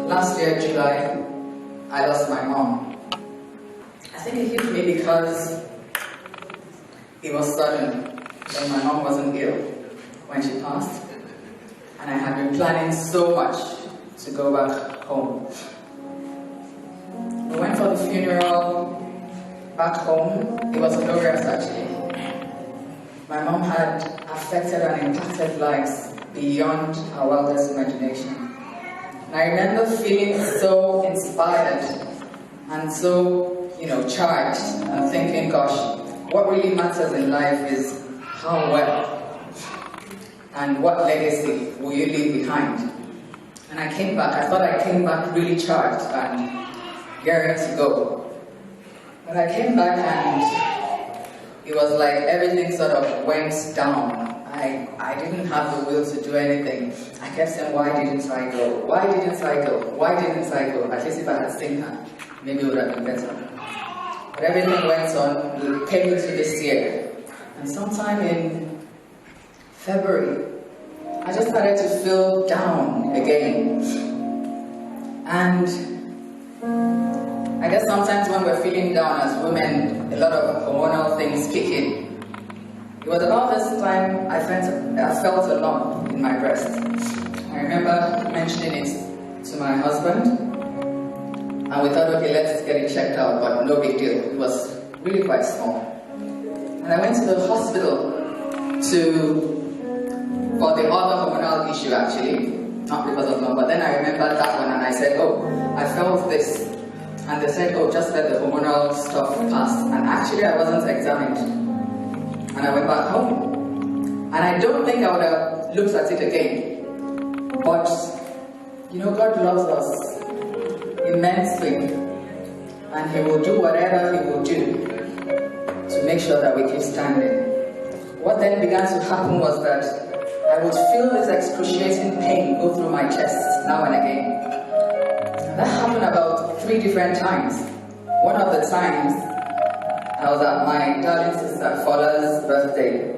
Last year, July, I lost my mom. I think it hit me because it was sudden. When my mom wasn't ill when she passed. And I had been planning so much to go back home. We went for the funeral back home. It was glorious, actually. My mom had affected and impacted lives beyond our wildest imagination. And I remember feeling so inspired and so, charged and thinking, gosh, what really matters in life is how well and what legacy will you leave behind. And I came back. I thought I came back really charged and gearing to go. But I came back and it was like everything sort of went down. I didn't have the will to do anything. I kept saying, why didn't I go? Why didn't I go? Why didn't I go? At least if I had seen her, maybe it would have been better. But everything went on. We came into this year. And sometime in February, I just started to feel down again. And I guess sometimes when we're feeling down as women, a lot of hormonal things kick in. It was about this time I felt a lump in my breast. I remember mentioning it to my husband, and we thought, okay, let's get it checked out, but no big deal. It was really quite small. And I went to the hospital for the other hormonal issue, actually, not because of lump, but then I remembered that one and I said, oh, I felt this. And they said, oh, just let the hormonal stuff pass. And actually I wasn't examined. And I went back home. And I don't think I would have looked at it again. But, God loves us immensely. And He will do whatever He will do to make sure that we keep standing. What then began to happen was that I would feel this excruciating pain go through my chest now and again. That happened about 3 different times. One of the times, I was at my darling sister Fola's birthday.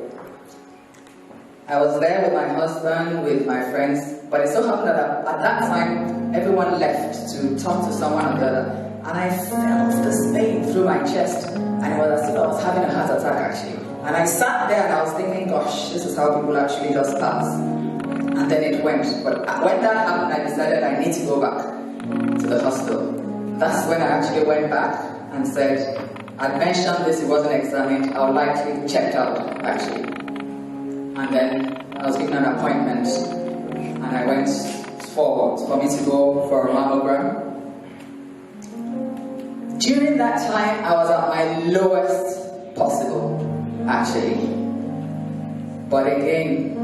I was there with my husband, with my friends, but it so happened that at that time, everyone left to talk to someone or the other. And I felt this pain through my chest, and it was as if I was having a heart attack, actually. And I sat there and I was thinking, gosh, this is how people actually just pass. And then it went. But when that happened, I decided I need to go back to the hospital. That's when I actually went back and said, I'd mentioned this, it wasn't examined, I would like to be checked out, actually. And then I was given an appointment, and I went for me to go for a mammogram. During that time, I was at my lowest possible, actually. But again,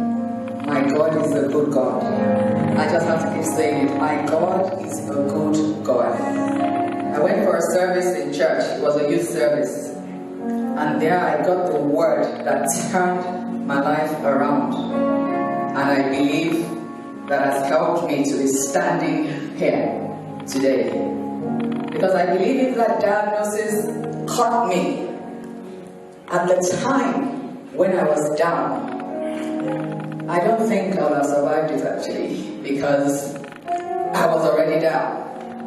my God is a good God. I just have to keep saying it. My God is a good God. I went for a service in church. It was a youth service. And there I got the word that turned my life around. And I believe that has helped me to be standing here today. Because I believe if that diagnosis caught me at the time when I was down, I don't think I would have survived it, actually, because I was already down.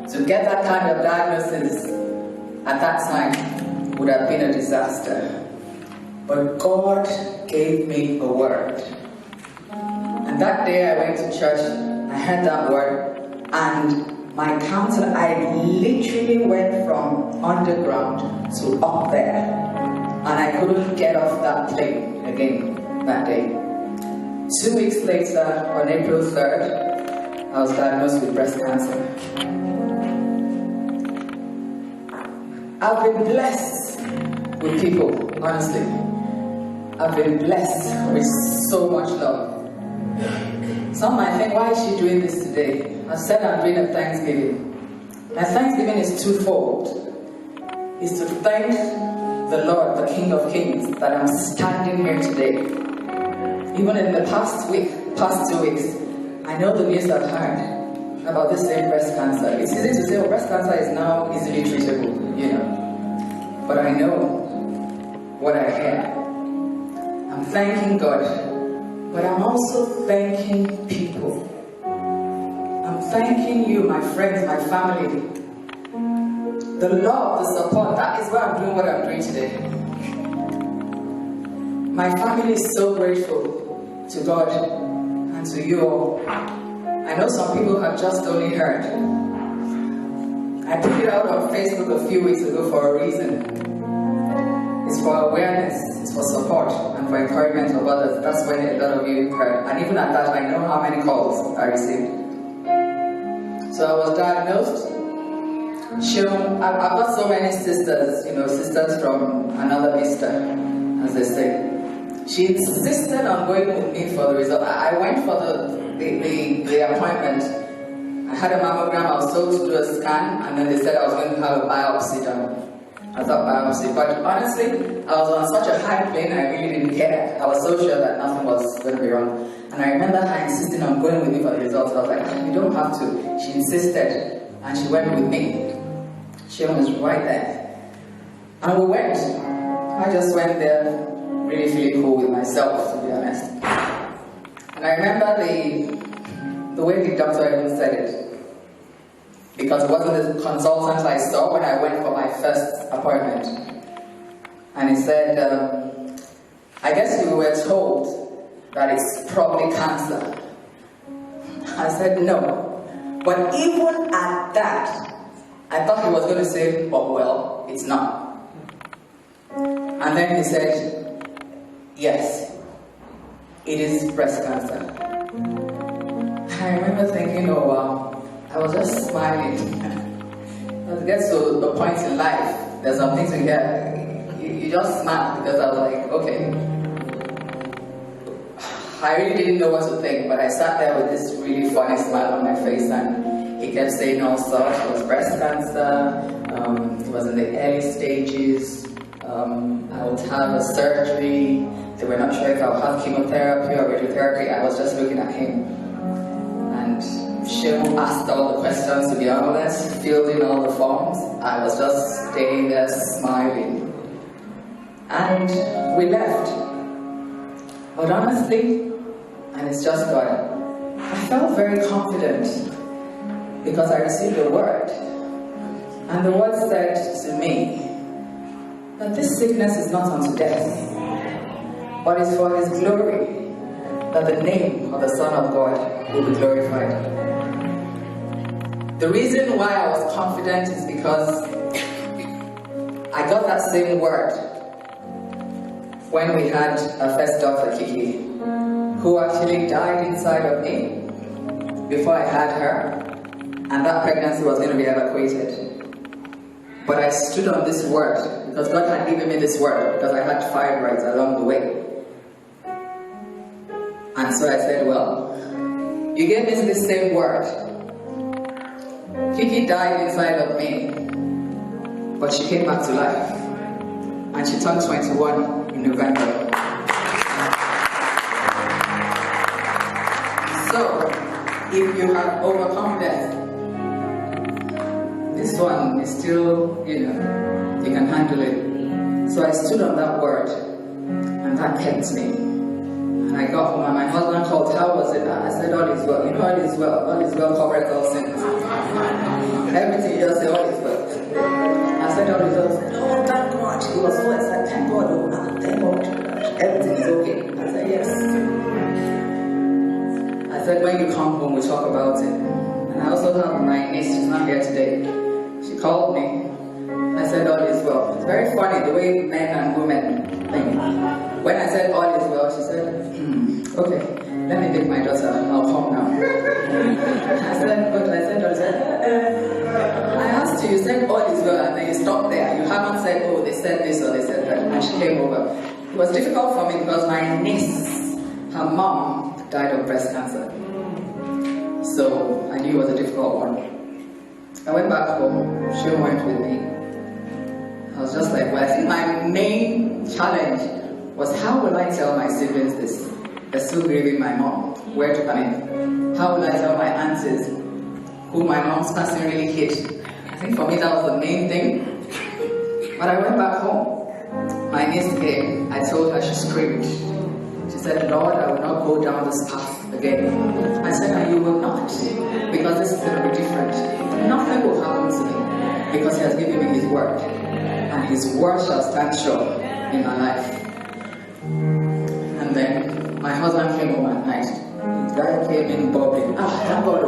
To get that kind of diagnosis at that time would have been a disaster. But God gave me a word. And that day I went to church, I heard that word, and my countenance, I literally went from underground to up there. And I couldn't get off that plane again that day. 2 weeks later, on April 3rd, I was diagnosed with breast cancer. I've been blessed with people, honestly. I've been blessed with so much love. Some might think, why is she doing this today? I've said I'm doing a Thanksgiving. My Thanksgiving is twofold. It's to thank the Lord, the King of Kings, that I'm standing here today. Even in the past 2 weeks, I know the news I've heard about this same breast cancer. It's easy to say, oh, breast cancer is now easily treatable, But I know what I hear. I'm thanking God, but I'm also thanking people. I'm thanking you, my friends, my family. The love, the support, that is why I'm doing what I'm doing today. My family is so grateful to God and to you all. I know some people have just only heard. I put it out on Facebook a few weeks ago for a reason. It's for awareness, it's for support, and for encouragement of others. That's when a lot of you heard. And even at that, I know how many calls I received. So I was diagnosed. I've got so many sisters, sisters from another mister, as they say. She insisted on going with me for the result. I went for the appointment. I had a mammogram, I was told to do a scan, and then they said I was going to have a biopsy done. I thought biopsy, but honestly, I was on such a high plane, I really didn't care. I was so sure that nothing was going to be wrong. And I remember her insisting on going with me for the results. I was like, you don't have to. She insisted, and she went with me. She was right there. And we went. I just went there, really feeling cool with myself, to be honest. And I remember the way the doctor even said it. Because it wasn't the consultant I saw when I went for my first appointment. And he said, I guess you were told that it's probably cancer. I said, no. But even at that, I thought he was going to say, oh well, it's not. And then he said, yes, it is breast cancer. I remember thinking, oh wow. I was just smiling. As it gets to the point in life, there's some things you just smile, because I was like, okay. I really didn't know what to think, but I sat there with this really funny smile on my face, and he kept saying all sorts. It was breast cancer, it was in the early stages, I would have a surgery, they were not sure if I would have chemotherapy or radiotherapy. I was just looking at him, and Shim asked all the questions, to be honest, filled in all the forms. I was just staying there smiling. And we left. But honestly, and it's just God, I felt very confident because I received a word. And the word said to me that this sickness is not unto death, but is for His glory, that the name of the Son of God will be glorified. The reason why I was confident is because I got that same word when we had a first daughter, Kiki, who actually died inside of me before I had her, and that pregnancy was going to be evacuated. But I stood on this word because God had given me this word because I had fibroids along the way. And so I said, well, you gave me this same word. Kiki died inside of me, but she came back to life, and she turned 21 in November. So, if you have overcome death, this one is still, you can handle it. So I stood on that word, and that kept me. And I got home, and my husband called, how was it? I said, all is well. You know, all is well covered all sins. Everything you just say, all is well. I said, all is well. Oh, thank God. He was so excited. Thank God, oh, thank God. Everything is okay. I said, yes. I said, when you come home, we'll talk about it. And I also have my niece, she's not here today. She called me. I said, all is well. It's very funny the way men and women think. When I said all is well, she said, okay, let me take my daughter, I'll come now. I said, but I asked you said all is well, and then you stopped there. You haven't said, oh, they said this or they said that. And she came over. It was difficult for me because my niece, her mom, died of breast cancer. So I knew it was a difficult one. I went back home, she went with me. I was just like, well, I think my main challenge was how will I tell my siblings this? They're still grieving my mom. How will I tell my aunties who my mom's passing really hit? I think for me that was the main thing. But I went back home. My niece came. I told her, she screamed. She said, Lord, I will not go down this path again. I said, and you will not, because this is going to be different. Nothing will happen to me, because he has given me his word, and his word shall stand sure in my life. And then my husband came home at night. The guy came in bubbling. Thank God.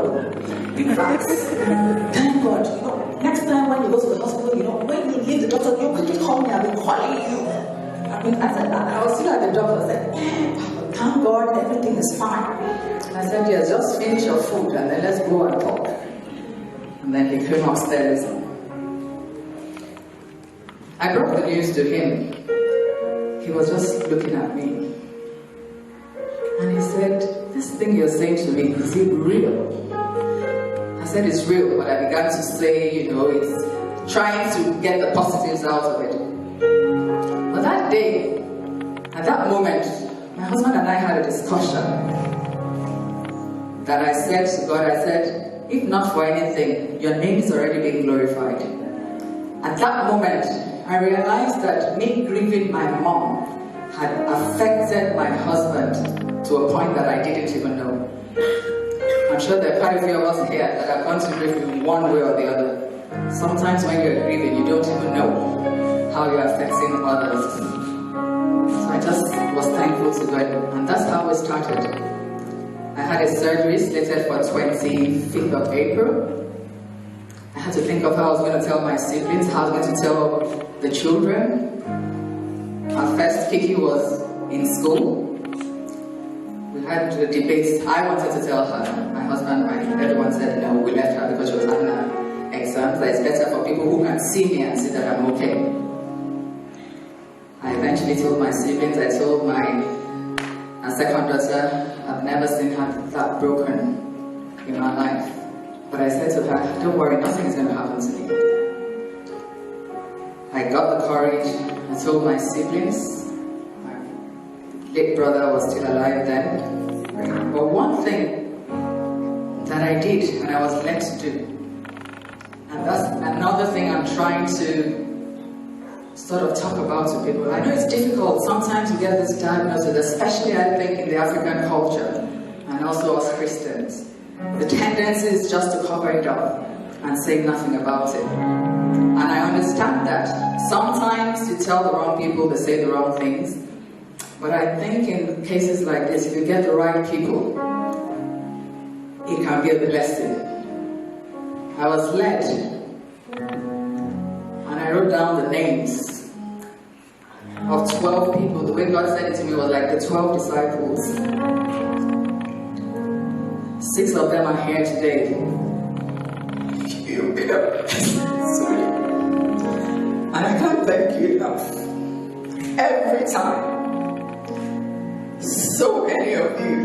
In fact, thank God. You know, next time when you go to the hospital, you know, when you leave the doctor, you quickly call me. I've been calling you. I said, I was still at the doctor. I said, thank God, everything is fine. I said, yes, just finish your food and then let's go and talk. And then he came upstairs. I brought the news to him. He was just looking at me. And he said, this thing you're saying to me, is it real? I said, it's real, but I began to say, you know, it's trying to get the positives out of it. But that day, at that moment, my husband and I had a discussion that I said to God, I said, if not for anything, your name is already being glorified. At that moment, I realized that me grieving my mom had affected my husband to a point that I didn't even know. I'm sure there are quite a few of us here that have gone to grief in one way or the other. Sometimes when you're grieving, you don't even know how you're affecting others. So I just was thankful to God, and that's how it started. I had a surgery slated for 25th of April. I had to think of how I was going to tell my siblings, how I was going to tell the children. Our first Kiki was in school. We had the debates. I wanted to tell her. My husband, everyone said no, we left her because she was having her exams. That it's better for people who can see me and see that I'm okay. I eventually told my siblings, I told my second daughter, I've never seen her that broken in my life. But I said to her, don't worry, nothing is going to happen to me. I got the courage, I told my siblings. My late brother was still alive then. But one thing that I did and I was led to do, and that's another thing I'm trying to sort of talk about to people. I know it's difficult sometimes to get this diagnosis, especially I think in the African culture and also us Christians. The tendency is just to cover it up and say nothing about it. And I understand that sometimes you tell the wrong people, they say the wrong things. But I think in cases like this, if you get the right people, it can be a blessing. I was led, and I wrote down the names of 12 people. The way God said it to me was like the 12 disciples. 6 of them are here today. You've been sweet. And I can't thank you enough. Every time. So many of you.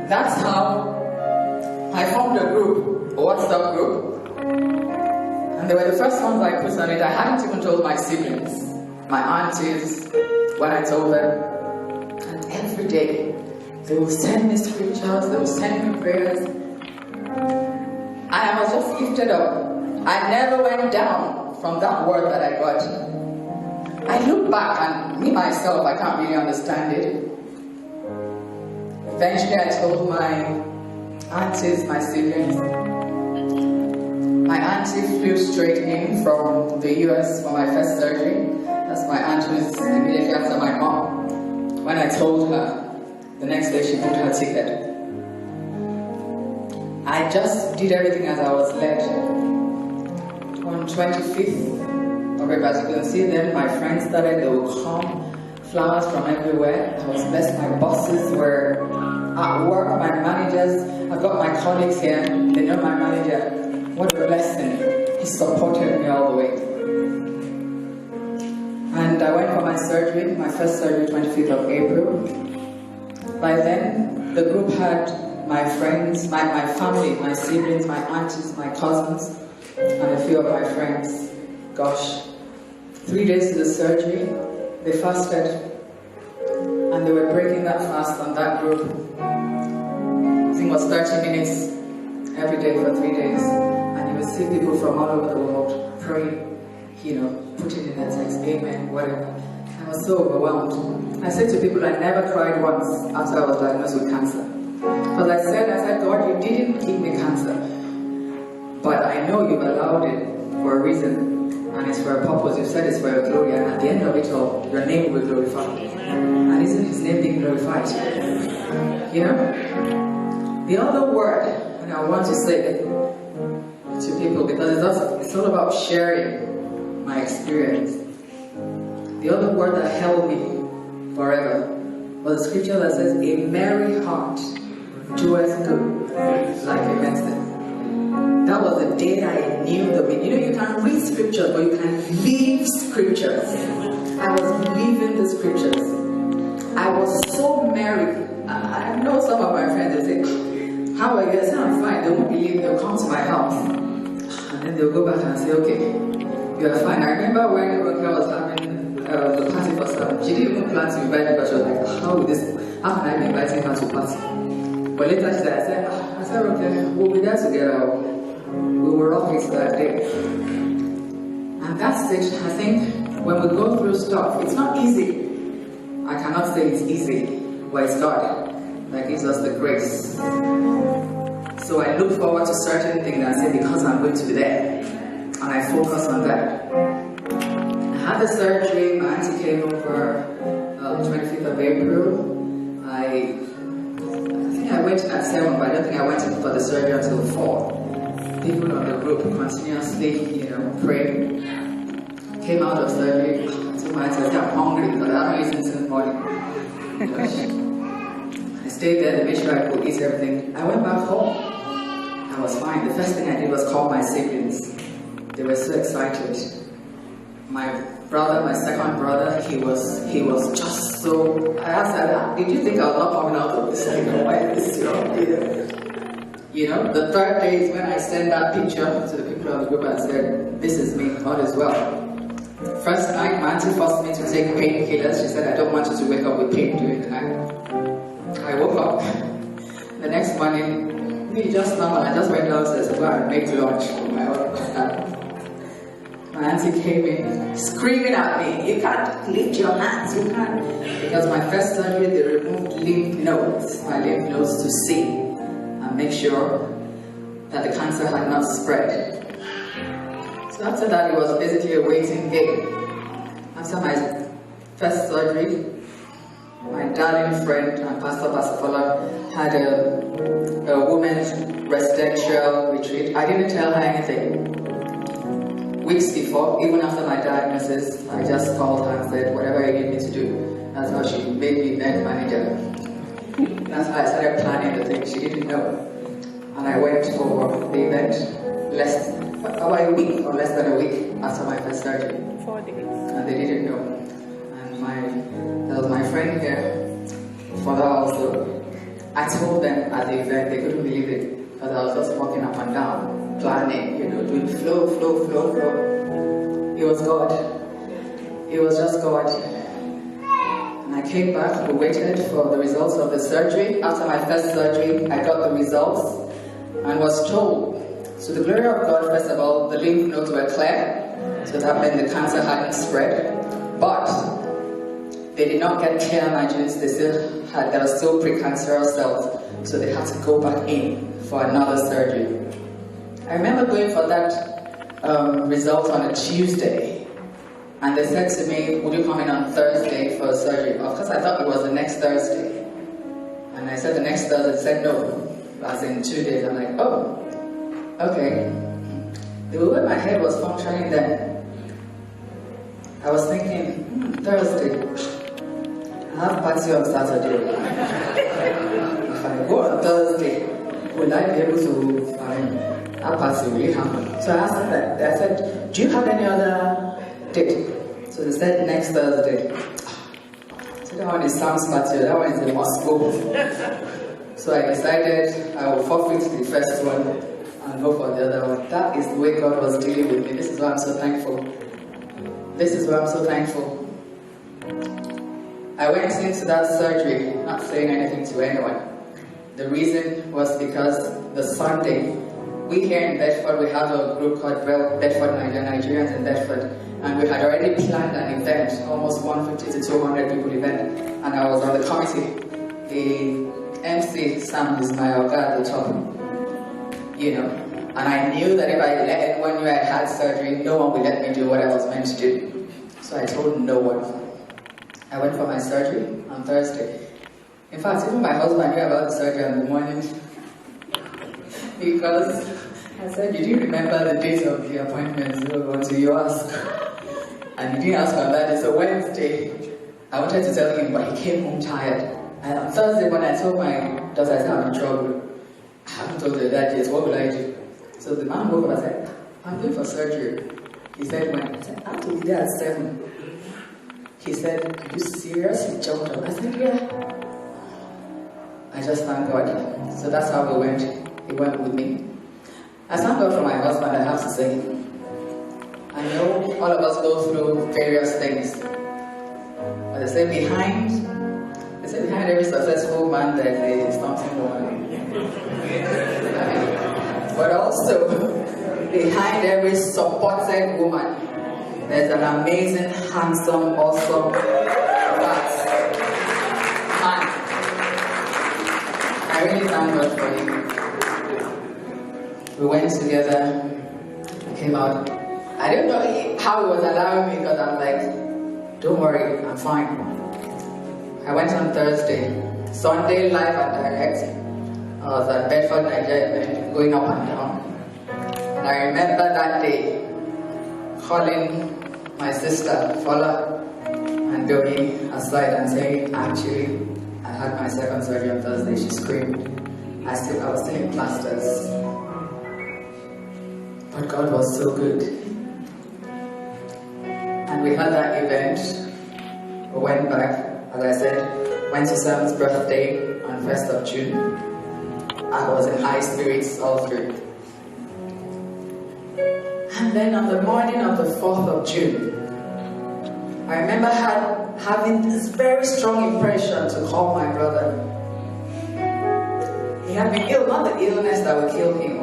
That's how I formed a group, a WhatsApp group. And they were the first ones I put on it. I hadn't even told my siblings, my aunties, when I told them. And every day, they will send me scriptures, they will send me prayers. And I was just lifted up. I never went down from that word that I got. I look back and me myself, I can't really understand it. Eventually I told my aunties, my siblings. My auntie flew straight in from the US for my first surgery. That's my aunt who's immediately after my mom. When I told her, the next day she booked her ticket. I just did everything as I was led. On 25th of April, as you can see then, my friends started, they would come, flowers from everywhere. I was blessed, my bosses were at work, my managers, I've got my colleagues here, they know my manager. What a blessing. He supported me all the way. And I went for my surgery, my first surgery, 25th of April. By then, the group had my friends, my family, my siblings, my aunties, my cousins, and a few of my friends. Gosh, 3 days to the surgery, they fasted. And they were breaking that fast on that group. I think it was 30 minutes every day for 3 days. And you would see people from all over the world praying, you know, putting in a text, amen, whatever. And I was so overwhelmed. I said to people, I never cried once after I was diagnosed with cancer. Because I said, God, you didn't give me cancer. But I know you've allowed it for a reason. And it's for a purpose. You've said it's for your glory. And at the end of it all, your name will be glorified. And isn't his name being glorified? You know? The other word, and I want to say to people, because it's all about sharing my experience. The other word that held me forever was the scripture that says, a merry heart doeth good like a medicine. That was the day I knew the meaning. You know, you can read scriptures, but you can live scriptures. I was living the scriptures. I was so merry. I know some of my friends, they say, how are you? I say, I'm fine. They won't believe. They'll come to my house. And then they'll go back and say, okay, you're fine. I remember when Rebecca was having the party for some. She didn't even plan to invite me, but she was like, how can I be inviting her to party? But later she said, I said, okay, we'll be there together. We will rock it that day. And that's it. I think when we go through stuff, it's not easy. I cannot say it's easy, but it's God that gives us the grace. So I look forward to certain things and say, because I'm going to be there. And I focus on that. I had the surgery. My auntie came over 25th of April. I think I went at 7, but I don't think I went in for the surgery until 4. People on the group continuously, praying. Came out of surgery. I told my auntie, I said, I'm hungry because I haven't eaten since morning. I stayed there to make sure I could eat everything. I went back home. I was fine. The first thing I did was call my siblings. They were so excited. My brother, my second brother, he was just so. I asked her, did you think I was not coming out of this? Why is this the third day is when I sent that picture to the people of the group and said, this is me, God is well. First night, my auntie forced me to take painkillers. She said, I don't want you to wake up with pain during the night. I woke up. The next morning, me just normal. I just went downstairs to go and make lunch for my husband. My auntie came in, screaming at me, you can't lift your hands, you can't. Because my first surgery, they removed lymph nodes, my lymph nodes to see and make sure that the cancer had not spread. So after that, it was basically a waiting game. After my first surgery, my darling friend and Pastor Basafola had a women's residential retreat. I didn't tell her anything. Weeks before, even after my diagnosis, I just called her and said, whatever you need me to do. That's how she made me event manager. That's how I started planning the thing. She didn't know. And I went for the event about a week or less than a week after my first surgery. 4 days. And they didn't know. And there was my friend here, father also. I told them at the event, they couldn't believe it, because I was just walking up and down, planning, doing flow. It was God. It was just God. And I came back, we waited for the results of the surgery. After my first surgery, I got the results and was told, to the glory of God, first of all, the lymph nodes were clear, so that meant the cancer hadn't spread. But they did not get clear margins, there were still precancerous cells, so they had to go back in for another surgery. I remember going for that result on a Tuesday, and they said to me, would you come in on Thursday for a surgery? Of course, I thought it was the next Thursday. And I said the next Thursday, they said no, as in 2 days. I'm like, oh, okay. The way my head was functioning then, I was thinking, Thursday, I have party on Saturday. If I go on Thursday, will I be able to have party really happen? So I asked them that. I said, do you have any other date? So they said next Thursday. So that one is Sam's party, that one is the Moscow. So I decided I will forfeit the first one and go for the other one. That is the way God was dealing with me. This is why I'm so thankful. This is why I'm so thankful. I went into that surgery not saying anything to anyone. The reason was because the Sunday we here in Bedford, we have a group called Bedford Nigerians in Bedford, and we had already planned an event, almost 150 to 200 people event, and I was on the committee. The MC, Sam, is my guy at the top, you know, and I knew that if I let anyone know I had surgery, no one would let me do what I was meant to do. So I told no one. I went for my surgery on Thursday. In fact, even my husband knew about the surgery in the morning, because I said, you didn't remember the date of the appointment, so until you ask. And he didn't ask on that day, so Wednesday, I wanted to tell him, but he came home tired. And on Thursday, when I told my daughter, I said, I'm in trouble. I haven't told her that yet, what will I do? So the man woke up and said, I'm going for surgery. He said, when? I said, I have to be there at 7. He said, are you serious? He jumped up. I said, yeah. I just thank God. So that's how we went. He went with me. I thank God for my husband, I have to say. I know all of us go through various things. But they say behind every successful man there is something woman. But also, behind every supported woman, there's an amazing, handsome, awesome man. I really thank God for you. We went together, I came out. I didn't know how he was allowing me, because I'm like, don't worry, I'm fine. I went on Thursday, Sunday live and direct. I was at Bedford, Nigeria, going up and down. And I remember that day calling my sister, Fola, and going aside and saying, actually, I had my second surgery on Thursday. She screamed. I was still in plasters. But God was so good. And we had that event. We went back, as I said, went to Sam's birthday on 1st of June. I was in high spirits all through. And then on the morning of the 4th of June, I remember having this very strong impression to call my brother. He had been ill, not the illness that would kill him,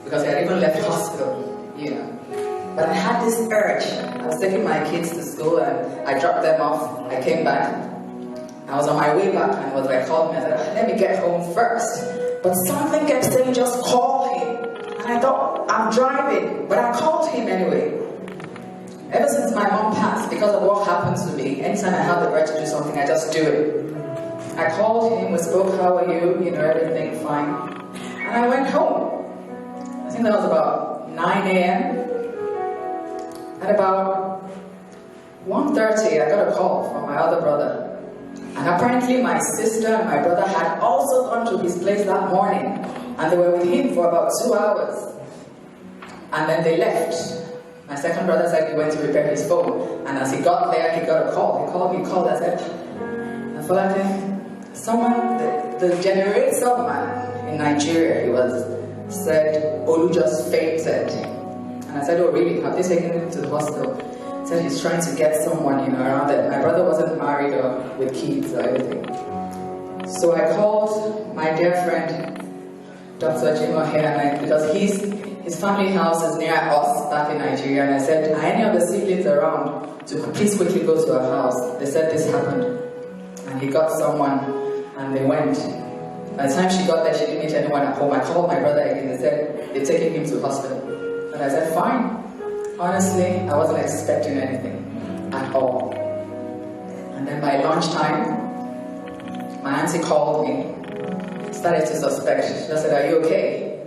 because he had even left the hospital, you know. But I had this urge. I was taking my kids to school and I dropped them off. I came back. I was on my way back and was like, called me. I said, let me get home first. But something kept saying, just call him. And I thought, I'm driving. But I called him anyway. Ever since my mom passed, because of what happened to me, anytime I have the urge to do something, I just do it. I called him, we spoke, how are you? You know, everything fine. And I went home. I think that was about 9 a.m. At about 1:30, I got a call from my other brother. And apparently my sister and my brother had also gone to his place that morning. And they were with him for about 2 hours. And then they left. My second brother said he went to repair his phone. And as he got there, he got a call. He called, I said, I feel like someone, the generator man in Nigeria, said, Olu just fainted. And I said, oh really, have they taken him to the hospital? He said he's trying to get someone, you know, around there. My brother wasn't married or with kids or anything. So I called my dear friend, Dr. Jimo here, because his family house is near us back in Nigeria, and I said, are any of the siblings around to please quickly go to our house? They said this happened. And he got someone, and they went. By the time she got there, she didn't meet anyone at home. I called my brother again. They said they're taking him to hospital. But I said, fine. Honestly, I wasn't expecting anything at all. And then by lunchtime, my auntie called me, started to suspect. She just said, are you okay?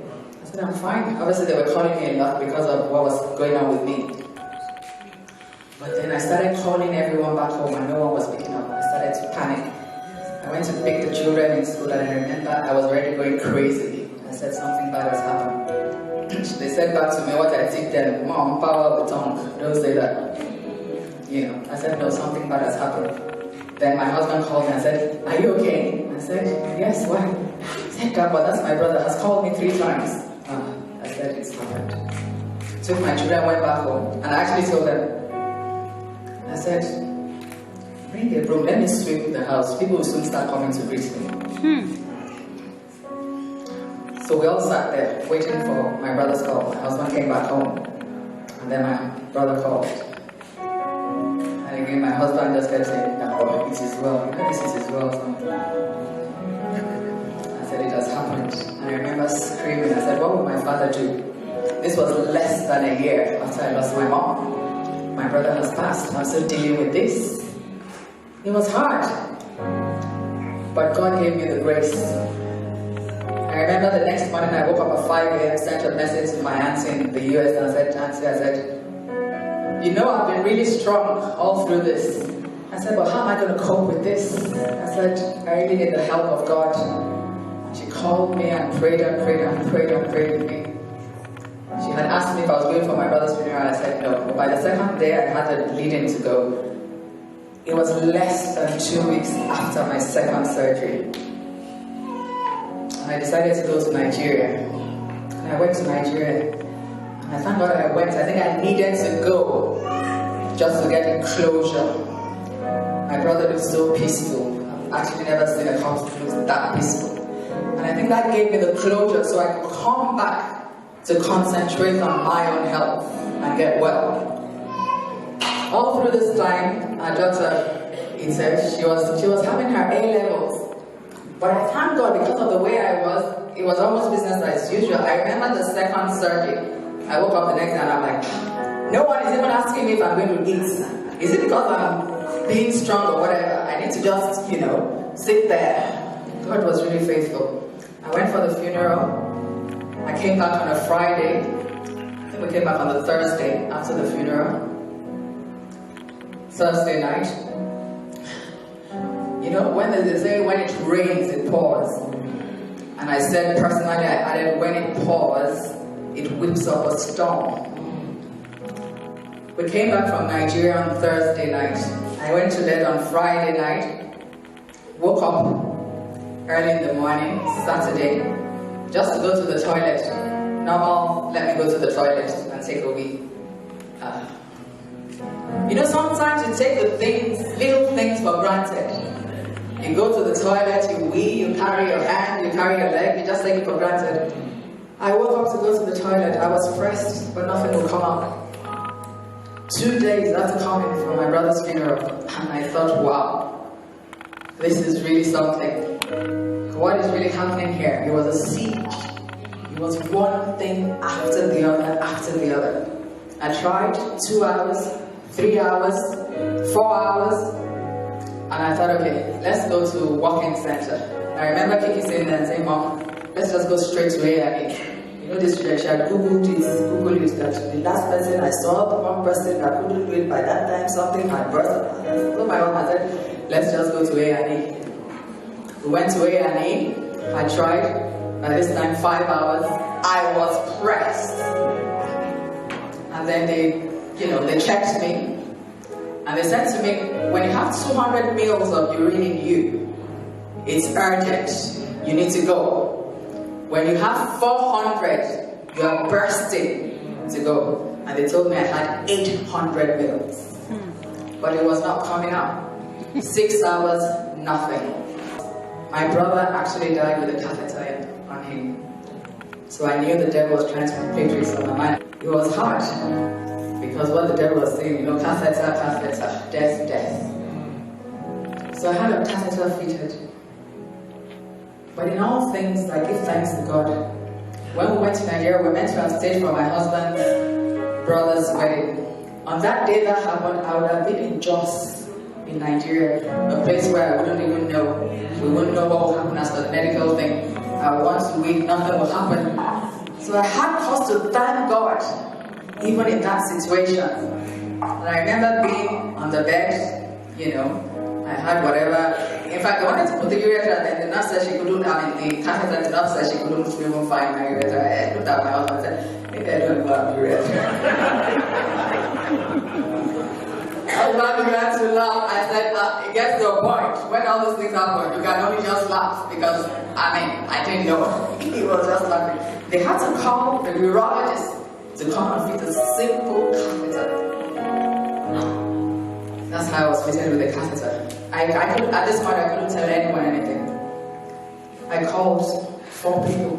I said, I'm fine. Obviously, they were calling me a lot because of what was going on with me. But then I started calling everyone back home and no one was picking up. I started to panic. I went to pick the children in school and I remember I was already going crazy. I said something bad has happened. They said back to me what I did then, Mom, power of the tongue, don't say that. You know, I said no, something bad has happened. Then my husband called me and said, are you okay? I said, yes, why? He said, God, but that's my brother, has called me 3 times. I said, it's happened. Took my children, went back home, and I actually told them, I said, bring a broom, let me sweep the house. People will soon start coming to greet me. So we all sat there waiting for my brother's call. My husband came back home, and then my brother called. And again, my husband just kept saying, "Oh, it is well. You know, this is well." Something. I said, "It has happened." And I remember screaming. I said, "What would my father do?" This was less than a year after I lost my mom. My brother has passed. I'm still dealing with this. It was hard. But God gave me the grace. I remember the next morning I woke up at 5 a.m., sent a message to my auntie in the US, and I said, "Auntie, you know I've been really strong all through this." I said, "But how am I going to cope with this?" I said, "I really need the help of God." She called me and prayed and prayed and prayed and prayed with me. She had asked me if I was going for my brother's funeral. I said no. But by the second day I had a lead-in to go. It was less than 2 weeks after my second surgery. And I decided to go to Nigeria. And I went to Nigeria. And I thank God I went. I think I needed to go just to get closure. My brother looked so peaceful. I've actually never seen a hospital look that peaceful. And I think that gave me the closure so I could come back to concentrate on my own health and get well. All through this time, our daughter, she was having her A-levels. But I thank God because of the way I was, it was almost business as usual. I remember the second surgery. I woke up the next day and I'm like, no one is even asking me if I'm going to eat. Is it because I'm being strong or whatever? I need to just, sit there. God was really faithful. I went for the funeral. I came back on a Friday. I think we came back on the Thursday after the funeral. Thursday night. When they say when it rains, it pours. And I said personally, I added when it pours, it whips up a storm. We came back from Nigeria on Thursday night. I went to bed on Friday night. Woke up early in the morning, Saturday, just to go to the toilet. Normal, let me go to the toilet and take a wee. Sometimes you take the little things for granted. You go to the toilet, you wee, you carry your hand, you carry your leg, you just take it for granted. I woke up to go to the toilet. I was pressed, but nothing would come up. 2 days after coming from my brother's funeral, and I thought, wow, this is really something. What is really happening here? It was a siege. It was one thing after the other, after the other. I tried 2 hours, 3 hours, 4 hours, and I thought, okay, let's go to walk-in center. I remember Kiki saying that and saying, "Mom, let's just go straight to A&E." This she had Googled it, that the last person I saw, the one person that couldn't do it by that time, something had burst. So my mom had said, let's just go to A&E. We went to A&E, I tried, by this time 5 hours, I was pressed. And then they checked me, and they said to me, when you have 200 mils of urine in you, it's urgent, you need to go. When you have 400, you are bursting to go. And they told me I had 800 mils. But it was not coming out. 6 hours, nothing. My brother actually died with a catheter on him. So I knew the devil was trying to play tricks on my mind. It was hard. Because what the devil was saying, catheter, death. So I had a catheter fitted. But in all things, I give thanks to God. When we went to Nigeria, we were meant to have stayed for my husband's brother's wedding. On that day that happened, I would have been in Jos, in Nigeria, a place where I wouldn't even know. We wouldn't know what would happen as the medical thing. I would want to wait, nothing would happen. So I had cause to thank God, even in that situation. And I remember being on the bed, I had whatever. In fact, I wanted to put the urethra, and the nurse said she couldn't, the catheter, the nurse said she couldn't even find my urethra. I looked at my husband and said, maybe I don't have urethra. I was about to laugh. I said, it gets to a point. When all these things happen, you can only just laugh because, I didn't know. He was just laughing. They had to call the urologist to come and fit a simple catheter. That's how I was fitted with the catheter. I could, at this point, I couldn't tell anyone anything. I called 4 people.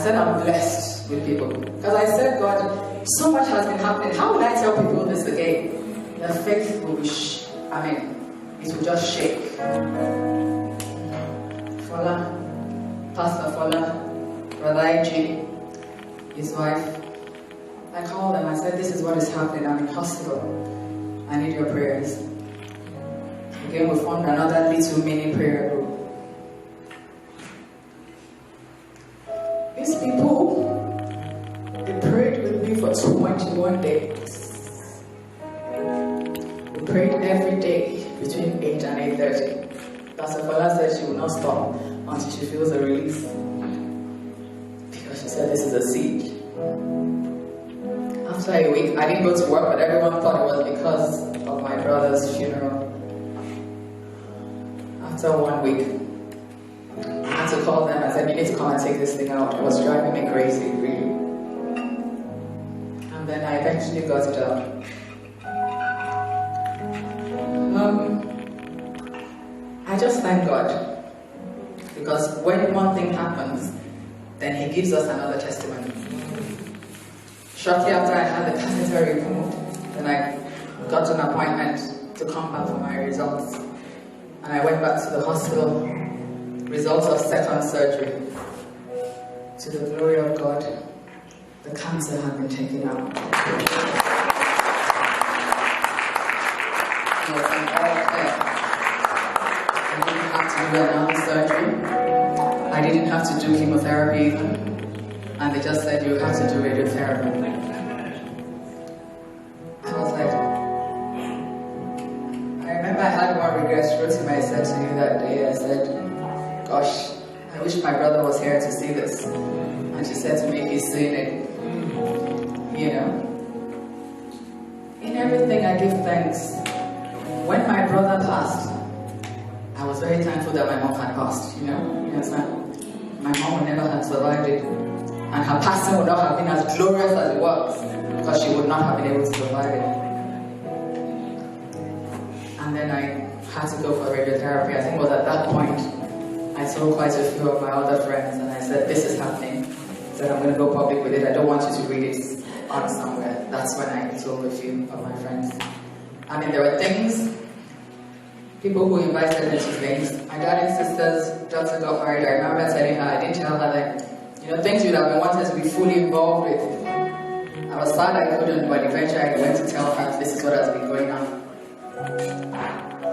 said I'm blessed with people. Because I said, God, so much has been happening. How will I tell people this again? Their faith will be, it will just shake. Fola, Pastor Fola, Brother IG, his wife, I called them. I said, this is what is happening. I'm in hospital. I need your prayers. Again, we formed another little mini prayer group. These people, they prayed with me for 21 days. We prayed every day between 8 and 8:30. Pastor Fola said she will not stop until she feels a release. Because she said this is a siege. After a week, I didn't go to work, but everyone thought it was because of my brother's funeral. After 1 week, I had to call them. I said, you need to come and take this thing out. It was driving me crazy, really. And then I eventually got it out. I just thank God. Because when one thing happens, then He gives us another testimony. Shortly after I had the catheter removed, then I got an appointment to come back for my results. And I went back to the hospital, results of second surgery. To the glory of God, the cancer had been taken out. It was an all clear. I didn't have to do another surgery. I didn't have to do chemotherapy even. And they just said, you have to do radiotherapy. I was like, I remember I had one regret. Rosie, I said to you that day, I said, gosh, I wish my brother was here to see this. And she said to me, he's seen it. You know? In everything I give thanks. When my brother passed, I was very thankful that my mom had passed, you know? You understand? My mom would never have survived it. And her passing would not have been as glorious as it was, because she would not have been able to survive it. And then I had to go for radiotherapy. I think it was at that point I told quite a few of my other friends, and I said, this is happening. I said, I'm going to go public with it. I don't want you to read it on somewhere. That's when I told a few of my friends. I mean, there were things, people who invited me to things. My dad and sister's daughter got married. I remember telling her, I didn't tell her that, you know, things you'd have been wanted to be fully involved with. I was sad I couldn't, but eventually I went to tell her this is what has been going on.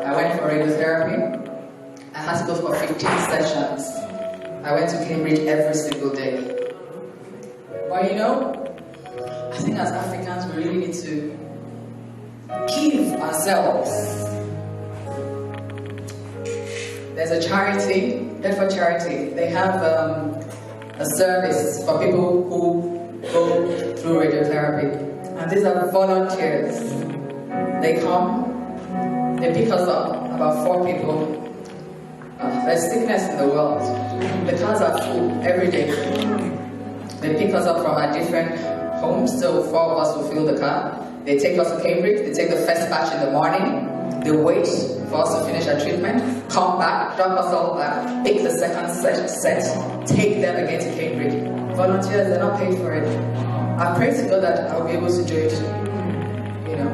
I went for radiotherapy. I had to go for 15 sessions. I went to Cambridge every single day. But you know, I think as Africans we really need to give ourselves. There's a charity, Bedford Charity. They have a service for people who go through radiotherapy. And these are volunteers. They come, they pick us up, about 4 people. There's sickness in the world. The cars are full every day. They pick us up from our different homes, so 4 of us will fill the car. They take us to Cambridge, they take the first batch in the morning, they wait for us to finish our treatment, come back, drop us all back, pick the second set, take them again to Cambridge. Volunteers, they're not paid for it. I pray to God that I'll be able to do it, you know.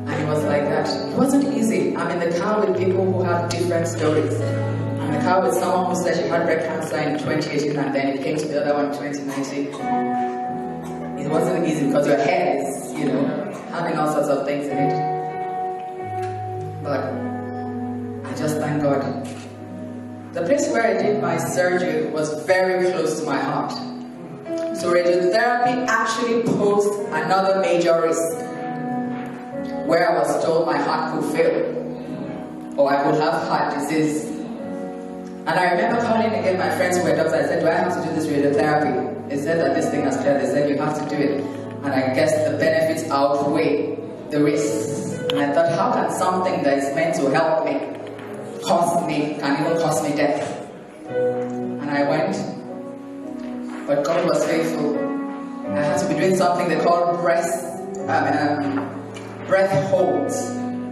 And it was like that. It wasn't easy. I'm in the car with people who have different stories. I'm in the car with someone who said she had breast cancer in 2018 and then it came to the other one in 2019. It wasn't easy because your head is, you know, having all sorts of things in it. But I just thank God. The place where I did my surgery was very close to my heart. So radiotherapy actually posed another major risk, where I was told my heart could fail, or I would have heart disease. And I remember calling again my friends who were doctors. I said, do I have to do this radiotherapy? They said that this thing has cleared. They said, you have to do it. And I guess the benefits outweigh the risks. And I thought, how can something that is meant to help me can even cost me death? And I went, but God was faithful. I had to be doing something they call breath holds.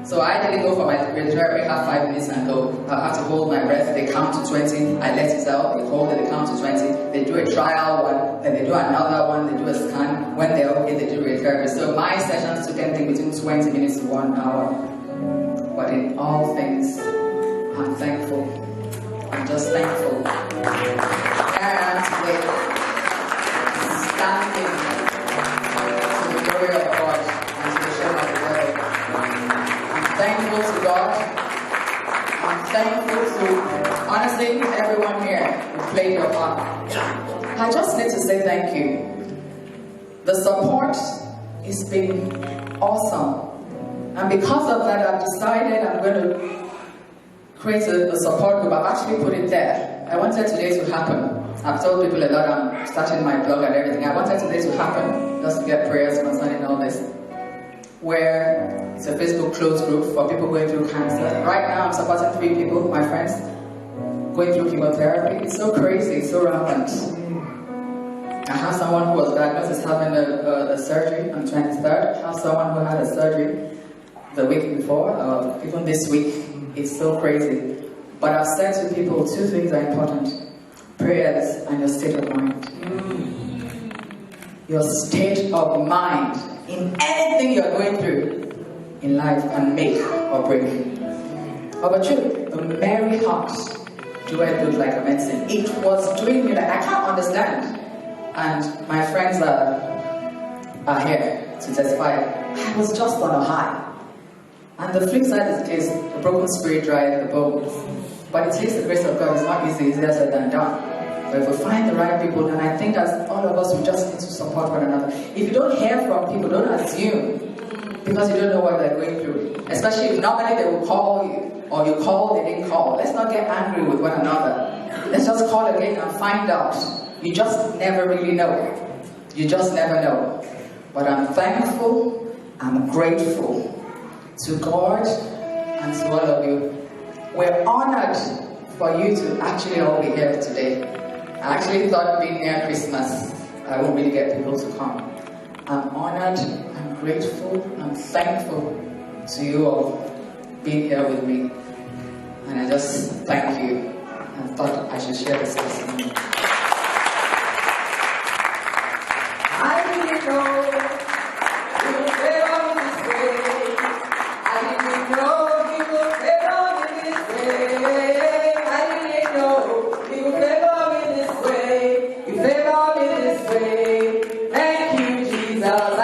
So I didn't go for my radiotherapy, have 5 minutes and go. I have to hold my breath, they count to 20, I let it out, they hold it, they count to 20, they do a trial one, then they do another one, they do a scan, when they're okay, they do radiotherapy. So my sessions took anything between 20 minutes to 1 hour. But in all things, I'm thankful. I'm just thankful. Here I am today, standing to the glory of God and to the shame of the devil. I'm thankful to God. I'm thankful to, honestly, everyone here who played your part. I just need to say thank you. The support has been awesome. And because of that, I've decided I'm going to create a support group. I've actually put it there. I wanted today to happen. I've told people a lot, I'm starting my blog and everything. I wanted today to happen, just to get prayers concerning all this. Where it's a Facebook closed group for people going through cancer. Right now I'm supporting 3 people, my friends, going through chemotherapy. It's so crazy, it's so rampant. I have someone who was diagnosed as having a surgery on 23rd. I have someone who had a surgery the week before, even this week. It's so crazy. But I've said to people, 2 things are important. Prayers and your state of mind. Your state of mind in anything you're going through in life can make or break. But truly, the merry heart doeth good like a medicine. It was doing me like, I can't understand. And my friends are here to testify. I was just on a high. And the flip side is the case, the broken spirit drives the bones. But it takes the grace of God. It's not easy, it's easier said than done. But if we find the right people, then I think as all of us, we just need to support one another. If you don't hear from people, don't assume, because you don't know what they're going through. Especially if normally they will call you, or you call, they didn't call. Let's not get angry with one another. Let's just call again and find out. You just never really know. You just never know. But I'm thankful, I'm grateful to God and to all of you. We're honored for you to actually all be here today. I actually thought being near Christmas, I won't really get people to come. I'm honored, I'm grateful, I'm thankful to you all being here with me. And I just thank you. I thought I should share this testimony. I didn't know you would favor me this way. I didn't know you would favor me this way. I didn't know you would favor me this way. You favor me this way. Thank you, Jesus.